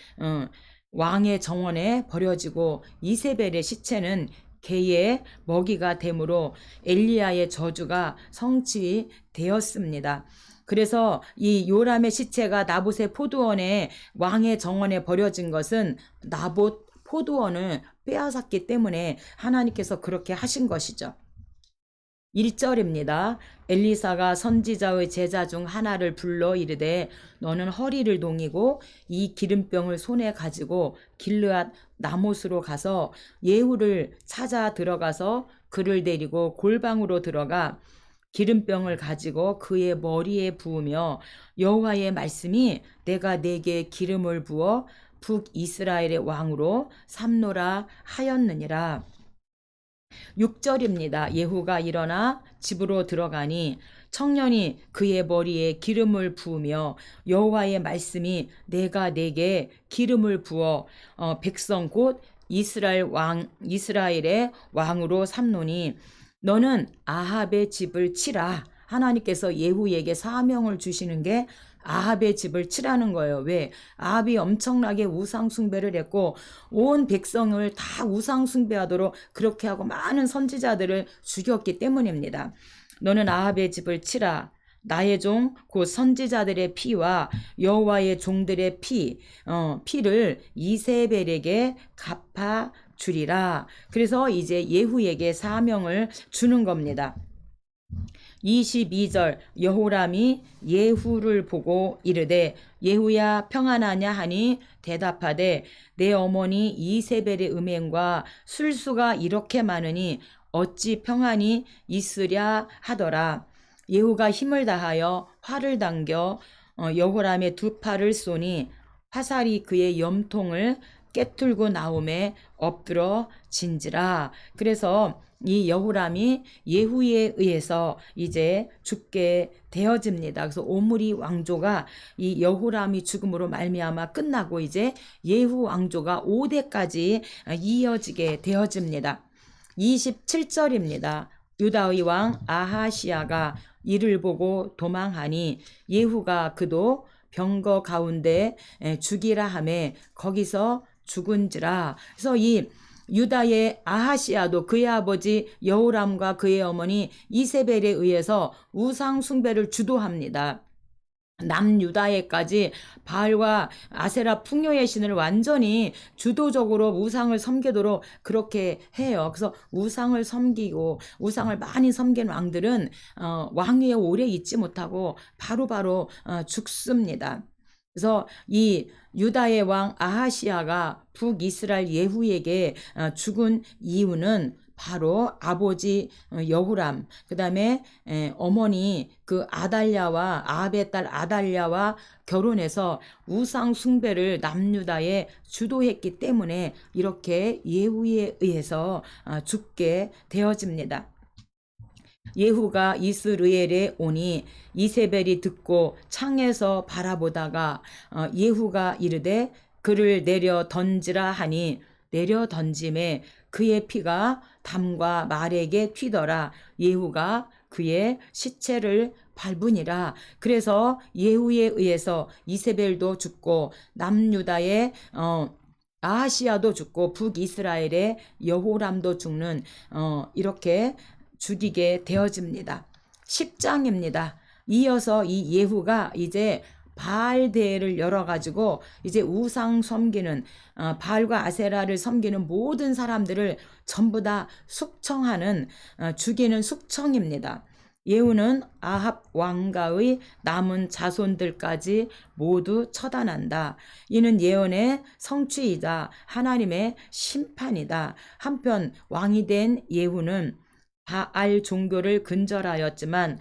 왕의 정원에 버려지고 이세벨의 시체는 개의 먹이가 되므로 엘리야의 저주가 성취되었습니다. 그래서 이 요람의 시체가 나봇의 포도원에 왕의 정원에 버려진 것은 나봇 포도원을 빼앗았기 때문에 하나님께서 그렇게 하신 것이죠. 1절입니다. 엘리사가 선지자의 제자 중 하나를 불러 이르되 너는 허리를 동이고 이 기름병을 손에 가지고 길르앗 나못으로 가서 예후를 찾아 들어가서 그를 데리고 골방으로 들어가 기름병을 가지고 그의 머리에 부으며 여호와의 말씀이 내가 네게 기름을 부어 북이스라엘의 왕으로 삼노라 하였느니라. 6절입니다. 예후가 일어나 집으로 들어가니 청년이 그의 머리에 기름을 부으며 여호와의 말씀이 내가 네게 기름을 부어 백성 곧 이스라엘의 왕으로 삼노니 너는 아합의 집을 치라. 하나님께서 예후에게 사명을 주시는 게 아합의 집을 치라는 거예요. 왜? 아합이 엄청나게 우상 숭배를 했고 온 백성을 다 우상 숭배하도록 그렇게 하고 많은 선지자들을 죽였기 때문입니다. 너는 아합의 집을 치라. 나의 종 곧 선지자들의 피와 여호와의 종들의 피를 이세벨에게 갚아 주리라. 그래서 이제 예후에게 사명을 주는 겁니다. 22절 여호람이 예후를 보고 이르되 예후야 평안하냐 하니 대답하되 내 어머니 이세벨의 음행과 술수가 이렇게 많으니 어찌 평안이 있으랴 하더라. 예후가 힘을 다하여 활을 당겨 여호람의 두 팔을 쏘니 화살이 그의 염통을 깨뚫고 나오매 엎드러 진지라. 그래서 이 여호람이 예후에 의해서 이제 죽게 되어집니다. 그래서 오므리 왕조가 이 여호람이 죽음으로 말미암아 끝나고 이제 예후 왕조가 5대까지 이어지게 되어집니다. 27절입니다. 유다의 왕 아하시아가 이를 보고 도망하니 예후가 그도 병거 가운데 죽이라 하매 거기서 죽은지라. 그래서 이 유다의 아하시아도 그의 아버지 여호람과 그의 어머니 이세벨에 의해서 우상 숭배를 주도합니다. 남유다에까지 바알과 아세라 풍요의 신을 완전히 주도적으로 우상을 섬기도록 그렇게 해요. 그래서 우상을 섬기고 우상을 많이 섬긴 왕들은 왕위에 오래 있지 못하고 바로바로 죽습니다. 그래서 이 유다의 왕 아하시아가 북이스라엘 예후에게 죽은 이유는 바로 아버지 여후람, 그 다음에 어머니 그 아달랴와 아합의 딸 아달랴와 결혼해서 우상 숭배를 남유다에 주도했기 때문에 이렇게 예후에 의해서 죽게 되어집니다. 예후가 이스르엘에 오니 이세벨이 듣고 창에서 바라보다가 예후가 이르되 그를 내려 던지라 하니 내려 던짐에 그의 피가 담과 말에게 튀더라. 예후가 그의 시체를 밟으니라. 그래서 예후에 의해서 이세벨도 죽고 남유다의 아하시아도 죽고 북이스라엘의 여호람도 죽는 이렇게 죽이게 되어집니다. 10장입니다. 이어서 이 예후가 이제 바알 대회를 열어가지고 이제 우상 섬기는 바알과 아세라를 섬기는 모든 사람들을 전부 다 숙청하는 죽이는 숙청입니다. 예후는 아합 왕가의 남은 자손들까지 모두 처단한다. 이는 예언의 성취이자 하나님의 심판이다. 한편 왕이 된 예후는 바알 종교를 근절하였지만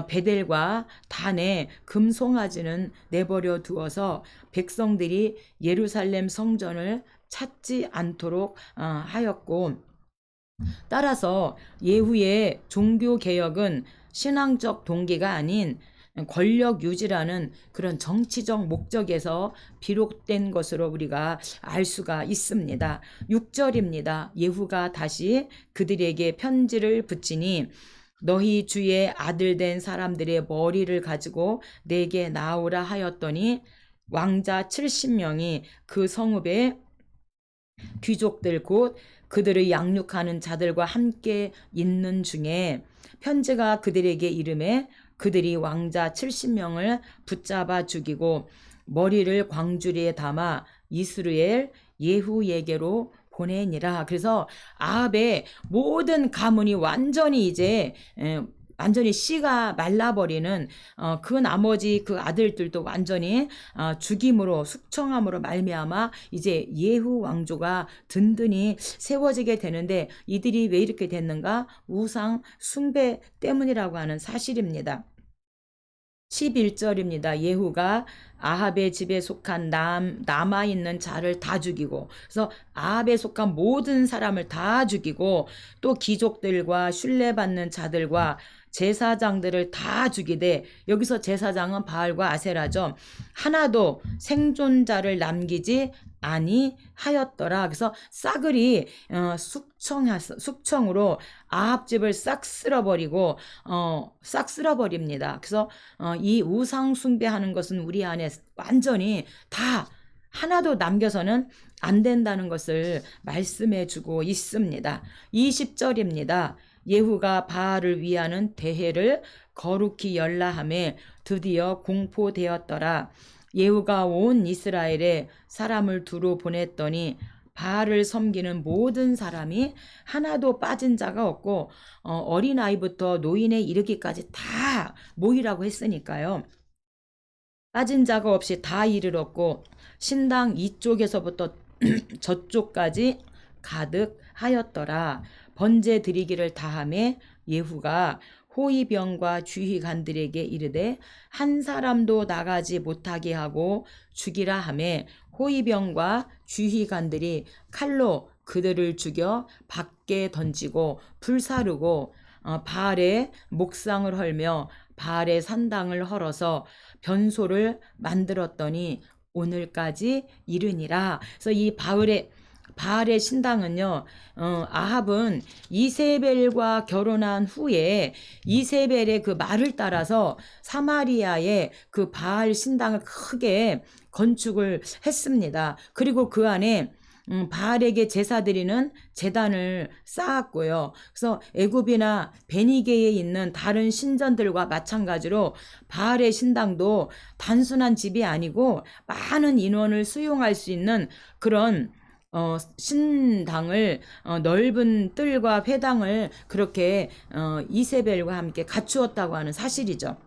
베델과 단에 금송아지는 내버려 두어서 백성들이 예루살렘 성전을 찾지 않도록 하였고, 따라서 예후의 종교개혁은 신앙적 동기가 아닌 권력 유지라는 그런 정치적 목적에서 비롯된 것으로 우리가 알 수가 있습니다. 6절입니다. 예후가 다시 그들에게 편지를 붙이니 너희 주의 아들 된 사람들의 머리를 가지고 내게 나오라 하였더니 왕자 70명이 그 성읍에 귀족들 곧 그들을 양육하는 자들과 함께 있는 중에 편지가 그들에게 이름에 그들이 왕자 70명을 붙잡아 죽이고 머리를 광주리에 담아 이스루엘 예후에게로 보내니라. 그래서 아합의 모든 가문이 완전히 이제 완전히 씨가 말라버리는 그 나머지 그 아들들도 완전히 죽임으로 숙청함으로 말미암아 이제 예후 왕조가 든든히 세워지게 되는데, 이들이 왜 이렇게 됐는가? 우상 숭배 때문이라고 하는 사실입니다. 11절입니다. 예후가 아합의 집에 속한 남아있는 자를 다 죽이고, 그래서 아합에 속한 모든 사람을 다 죽이고 또 귀족들과 신뢰받는 자들과 제사장들을 다 죽이되, 여기서 제사장은 바알과 아세라죠. 하나도 생존자를 남기지 아니하였더라. 그래서 싸그리 숙청으로 아합 집을 싹 쓸어버리고 싹 쓸어버립니다. 그래서 이 우상 숭배하는 것은 우리 안에 완전히 다 하나도 남겨서는 안 된다는 것을 말씀해 주고 있습니다. 20절입니다. 예후가 바알을 위하는 대회를 거룩히 열라함에 드디어 공포되었더라. 예후가 온 이스라엘에 사람을 두루 보냈더니 바알을 섬기는 모든 사람이 하나도 빠진 자가 없고 어린아이부터 노인에 이르기까지 다 모이라고 했으니까요. 빠진 자가 없이 다 이르렀고 신당 이쪽에서부터 저쪽까지 가득하였더라. 번제 드리기를 다함에 예후가 호위병과 주휘관들에게 이르되 한 사람도 나가지 못하게 하고 죽이라 하매 호위병과 주휘관들이 칼로 그들을 죽여 밖에 던지고 불사르고 바알의 목상을 헐며 바알의 산당을 헐어서 변소를 만들었더니 오늘까지 이르니라. 그래서 이 바알의 신당은요, 아합은 이세벨과 결혼한 후에 이세벨의 그 말을 따라서 사마리아의 그 바알 신당을 크게 건축을 했습니다. 그리고 그 안에 바알에게 제사 드리는 제단을 쌓았고요. 그래서 애굽이나 베니게에 있는 다른 신전들과 마찬가지로 바알의 신당도 단순한 집이 아니고 많은 인원을 수용할 수 있는 그런 신당을 넓은 뜰과 회당을 그렇게 이세벨과 함께 갖추었다고 하는 사실이죠.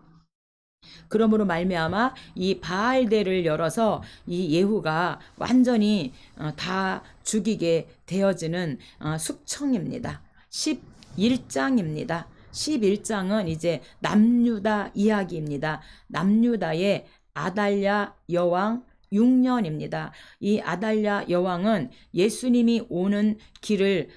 그러므로 말미암아 이 바알대를 열어서 이 예후가 완전히 다 죽이게 되어지는 숙청입니다. 11장입니다. 11장은 이제 남유다 이야기입니다. 남유다의 아달랴 여왕 6년입니다. 이 아달랴 여왕은 예수님이 오는 길을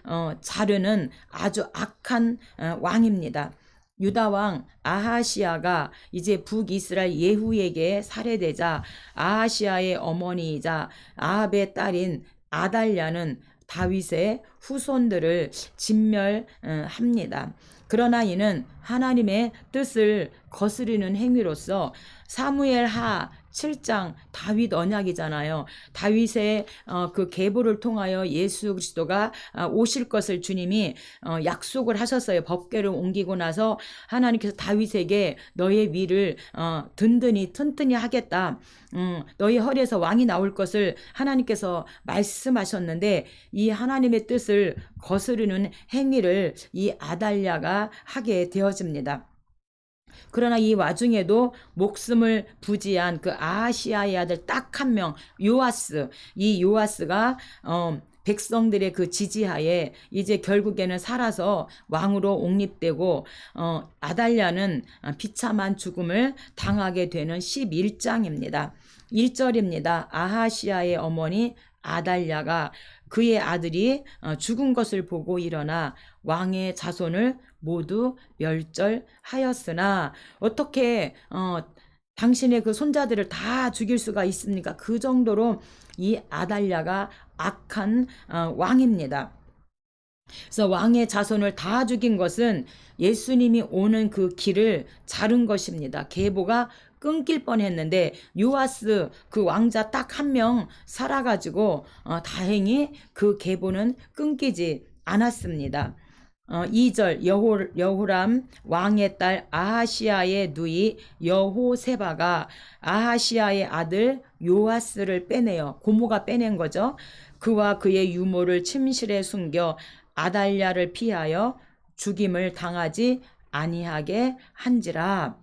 자르는 아주 악한 왕입니다. 유다왕 아하시아가 이제 북이스라엘 예후에게 살해되자 아하시아의 어머니이자 아합의 딸인 아달랴는 다윗의 후손들을 진멸합니다. 그러나 이는 하나님의 뜻을 거스르는 행위로서 사무엘하 7장 다윗 언약이잖아요. 다윗의 그 계보를 통하여 예수 그리스도가 오실 것을 주님이 약속을 하셨어요. 법궤를 옮기고 나서 하나님께서 다윗에게 너의 위를 든든히 튼튼히 하겠다. 너희 허리에서 왕이 나올 것을 하나님께서 말씀하셨는데, 이 하나님의 뜻을 거스르는 행위를 이 아달랴가 하게 되어집니다. 그러나 이 와중에도 목숨을 부지한 그 아하시아의 아들 딱 한 명 요아스, 이 요아스가 백성들의 그 지지하에 이제 결국에는 살아서 왕으로 옹립되고 아달랴는 비참한 죽음을 당하게 되는 11장입니다. 1절입니다. 아하시아의 어머니 아달랴가 그의 아들이 죽은 것을 보고 일어나 왕의 자손을 모두 멸절하였으나, 어떻게 당신의 그 손자들을 다 죽일 수가 있습니까? 그 정도로 이 아달랴가 악한 왕입니다. 그래서 왕의 자손을 다 죽인 것은 예수님이 오는 그 길을 자른 것입니다. 계보가 끊길 뻔했는데 요아스 그 왕자 딱 한 명 살아가지고 다행히 그 계보는 끊기지 않았습니다. 2절 여호람 왕의 딸 아하시아의 누이 여호세바가 아하시아의 아들 요아스를 빼내요. 고모가 빼낸 거죠. 그와 그의 유모를 침실에 숨겨 아달랴를 피하여 죽임을 당하지 아니하게 한지라.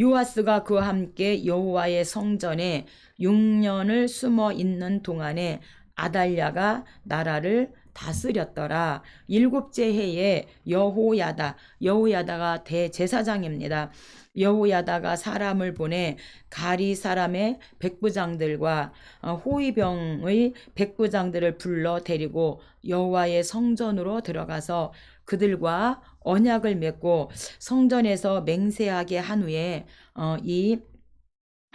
요아스가 그와 함께 여호와의 성전에 6년을 숨어 있는 동안에 아달랴가 나라를 다스렸더라. 7째 해에 여호야다가 대제사장입니다. 여호야다가 사람을 보내 가리 사람의 백부장들과 호위병의 백부장들을 불러 데리고 여호와의 성전으로 들어가서 그들과 언약을 맺고 성전에서 맹세하게 한 후에 이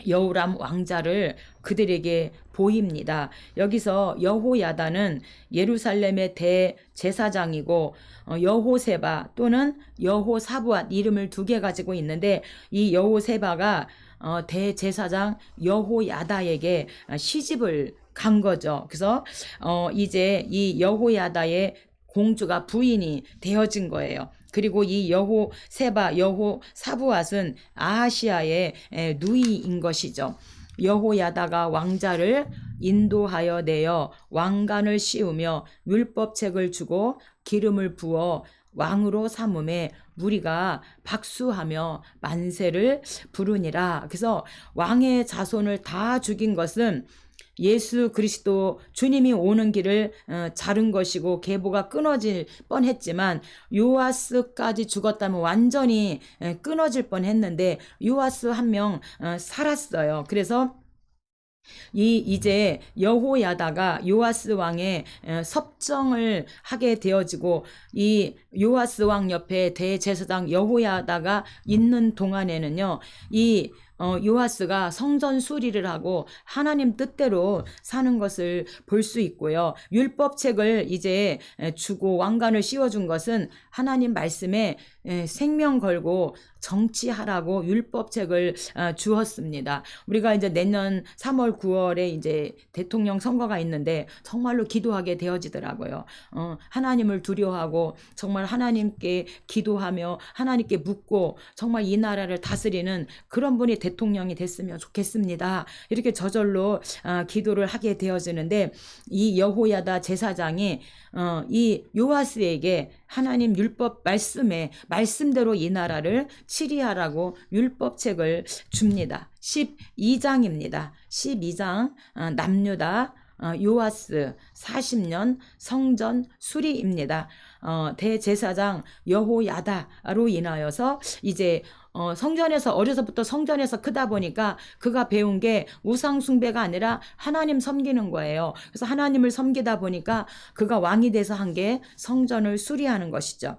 여호람 왕자를 그들에게 보입니다. 여기서 여호야다는 예루살렘의 대제사장이고 여호세바 또는 여호사부앗 이름을 두 개 가지고 있는데 이 여호세바가 대제사장 여호야다에게 시집을 간 거죠. 그래서 이제 이 여호야다의 공주가 부인이 되어진 거예요. 그리고 이 여호사부앗은 아하시아의 누이인 것이죠. 여호야다가 왕자를 인도하여 내어 왕관을 씌우며 율법책을 주고 기름을 부어 왕으로 삼음에 무리가 박수하며 만세를 부르니라. 그래서 왕의 자손을 다 죽인 것은 예수 그리스도 주님이 오는 길을 자른 것이고 계보가 끊어질 뻔했지만 요아스까지 죽었다면 완전히 끊어질 뻔했는데 요아스 한 명 살았어요. 그래서 이제 여호야다가 요아스 왕의 섭정을 하게 되어지고 이 요아스 왕 옆에 대제사장 여호야다가 있는 동안에는요, 이 요아스가 성전 수리를 하고 하나님 뜻대로 사는 것을 볼 수 있고요. 율법책을 이제 주고 왕관을 씌워준 것은 하나님 말씀에 생명 걸고 정치하라고 율법책을 주었습니다. 우리가 이제 내년 3월 9월에 이제 대통령 선거가 있는데 정말로 기도하게 되어지더라고요. 하나님을 두려워하고 정말 하나님께 기도하며 하나님께 묻고 정말 이 나라를 다스리는 그런 분이 대통령이 됐으면 좋겠습니다. 이렇게 저절로 기도를 하게 되어지는데 이 여호야다 제사장이 이 요아스에게 하나님 율법 말씀대로 이 나라를 치리하라고 율법책을 줍니다. 12장입니다. 12장 남유다 요아스 40년 성전 수리입니다. 대제사장 여호야다로 인하여서 이제 성전에서 어려서부터 성전에서 크다 보니까 그가 배운 게 우상 숭배가 아니라 하나님 섬기는 거예요. 그래서 하나님을 섬기다 보니까 그가 왕이 돼서 한 게 성전을 수리하는 것이죠.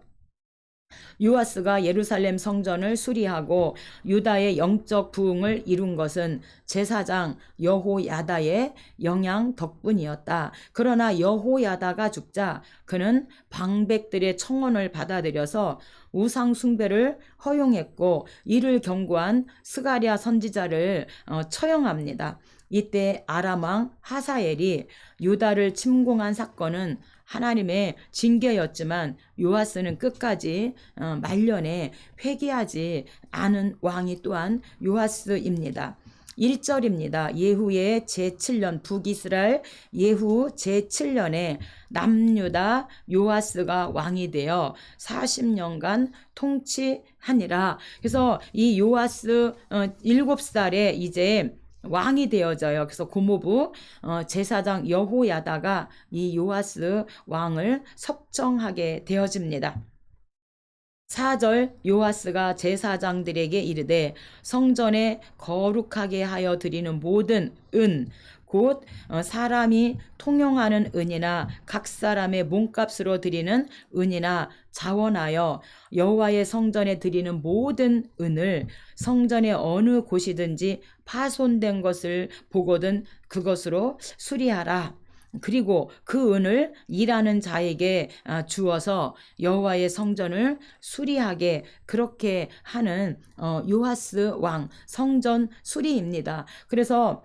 요아스가 예루살렘 성전을 수리하고 유다의 영적 부흥을 이룬 것은 제사장 여호야다의 영향 덕분이었다. 그러나 여호야다가 죽자 그는 방백들의 청원을 받아들여서 우상 숭배를 허용했고 이를 경고한 스가랴 선지자를 처형합니다. 이때 아람 왕 하사엘이 유다를 침공한 사건은 하나님의 징계였지만 요아스는 끝까지 말년에 회개하지 않은 왕이 또한 요아스입니다. 1절입니다. 예후의 제7년 북이스라엘 예후 제7년에 남유다 요아스가 왕이 되어 40년간 통치하니라. 그래서 이 요아스 7살에 이제 왕이 되어져요. 그래서 고모부 제사장 여호야다가 이 요아스 왕을 섭정하게 되어집니다. 4절 요아스가 제사장들에게 이르되 성전에 거룩하게 하여 드리는 모든 곧 사람이 통용하는 은이나 각 사람의 몸값으로 드리는 은이나 자원하여 여호와의 성전에 드리는 모든 은을 성전의 어느 곳이든지 파손된 것을 보거든 그것으로 수리하라. 그리고 그 은을 일하는 자에게 주어서 여호와의 성전을 수리하게 그렇게 하는 요하스 왕 성전 수리입니다. 그래서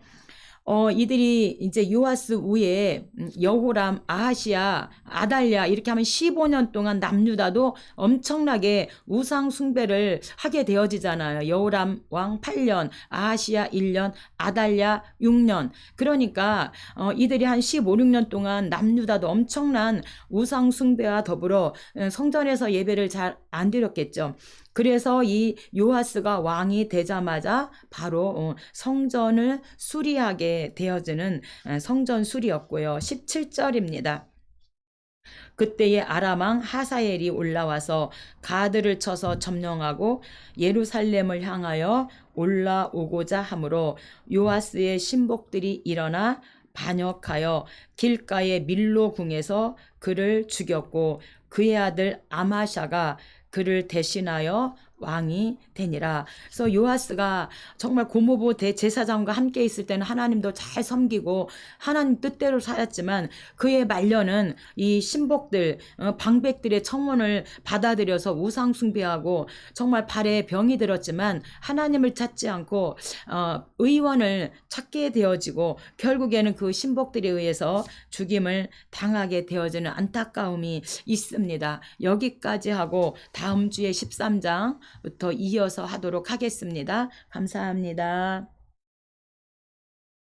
이들이 이제 요아스 후에 여호람, 아하시야, 아달랴 이렇게 하면 15년 동안 남유다도 엄청나게 우상 숭배를 하게 되어지잖아요. 여호람 왕 8년, 아하시야 1년, 아달랴 6년. 그러니까 이들이 한 15, 16년 동안 남유다도 엄청난 우상 숭배와 더불어 성전에서 예배를 잘 안 드렸겠죠. 그래서 이 요아스가 왕이 되자마자 바로 성전을 수리하게 되어지는 성전 수리였고요. 17절입니다. 그때에 아람왕 하사엘이 올라와서 가드를 쳐서 점령하고 예루살렘을 향하여 올라오고자 하므로 요아스의 신복들이 일어나 반역하여 길가의 밀로 궁에서 그를 죽였고 그의 아들 아마샤가 그를 대신하여 왕이 되니라. 그래서 요아스가 정말 고모부 대제사장과 함께 있을 때는 하나님도 잘 섬기고 하나님 뜻대로 살았지만 그의 말년은 이 신복들 방백들의 청혼을 받아들여서 우상 숭배하고 정말 발에 병이 들었지만 하나님을 찾지 않고 의원을 찾게 되어지고 결국에는 그 신복들에 의해서 죽임을 당하게 되어지는 안타까움이 있습니다. 여기까지 하고 다음 주에 13장부터 이어서 하도록 하겠습니다. 감사합니다.